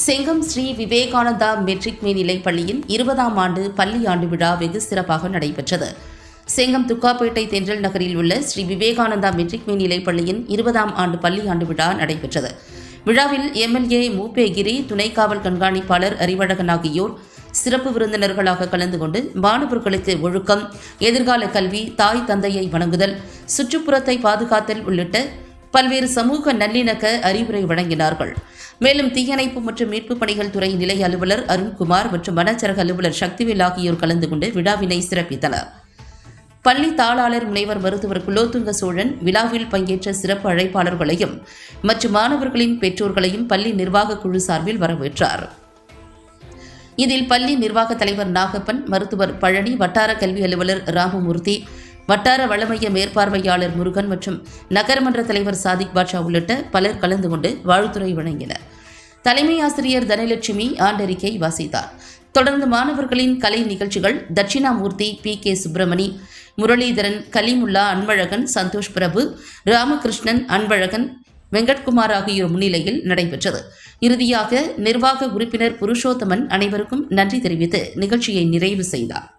Chengam Sri Vivekananda matric மேல்நிலைப் பள்ளியின் 20ஆம் ஆண்டு பள்ளி ஆண்டு விழா வெகு சிறப்பாக நடைபெற்றது. செங்கம் துக்காப்பேட்டை தென்றல் நகரில் உள்ள ஸ்ரீ விவேகானந்தா மெட்ரிக் மேல்நிலைப் பள்ளியின் 20ஆம் ஆண்டு பள்ளி ஆண்டு விழா நடைபெற்றது. விழாவில் எம்எல்ஏ மூப்பேகிரி, துணை காவல் கண்காணிப்பாளர் அறிவழகன் ஆகியோர் சிறப்பு விருந்தினர்களாக கலந்து கொண்டு மாணவர்களுக்கு ஒழுக்கம், எதிர்கால கல்வி, தாய் தந்தையை வணங்குதல், சுற்றுப்புறத்தை பாதுகாத்தல் உள்ளிட்ட பல்வேறு சமூக நல்லிணக்க அறிவுரை வழங்கினார்கள். மேலும் தீயணைப்பு மற்றும் மீட்புப் பணிகள் துறை நிலை அலுவலர் அருண்குமார் மற்றும் வனச்சரக அலுவலர் சக்திவேல் ஆகியோர் கலந்து கொண்டு விழாவினை சிறப்பித்தனர். பள்ளி தாளாளர் முனைவர் மருத்துவர் குலோத்துங்க சோழன் விழாவில் பங்கேற்ற சிறப்பு அழைப்பாளர்களையும் மற்றும் மாணவர்களின் பெற்றோர்களையும் பள்ளி நிர்வாக குழு சார்பில் வரவேற்றார். இதில் பள்ளி நிர்வாக தலைவர் நாகப்பன், மருத்துவர் பழனி, வட்டார கல்வி அலுவலர் ராமமூர்த்தி, வட்டார வளமைய மேற்பார்வையாளர் முருகன் மற்றும் நகரமன்ற தலைவர் சாதிக் பாட்ஷா உள்ளிட்ட பலர் கலந்து கொண்டு வாழ்த்துரை வழங்கினர். தலைமை ஆசிரியர் தனலட்சுமி ஆண்டறிக்கை வாசித்தார். தொடர்ந்து மாணவர்களின் கலை நிகழ்ச்சிகள் தட்சிணாமூர்த்தி, PK சுப்பிரமணி, முரளிதரன், கலிமுல்லா, அன்பழகன், சந்தோஷ் பிரபு, ராமகிருஷ்ணன், அன்பழகன், வெங்கட்குமார் ஆகியோர் முன்னிலையில் நடைபெற்றது. இறுதியாக நிர்வாக உறுப்பினர் புருஷோத்தமன் அனைவருக்கும் நன்றி தெரிவித்து நிகழ்ச்சியை நிறைவு செய்தார்.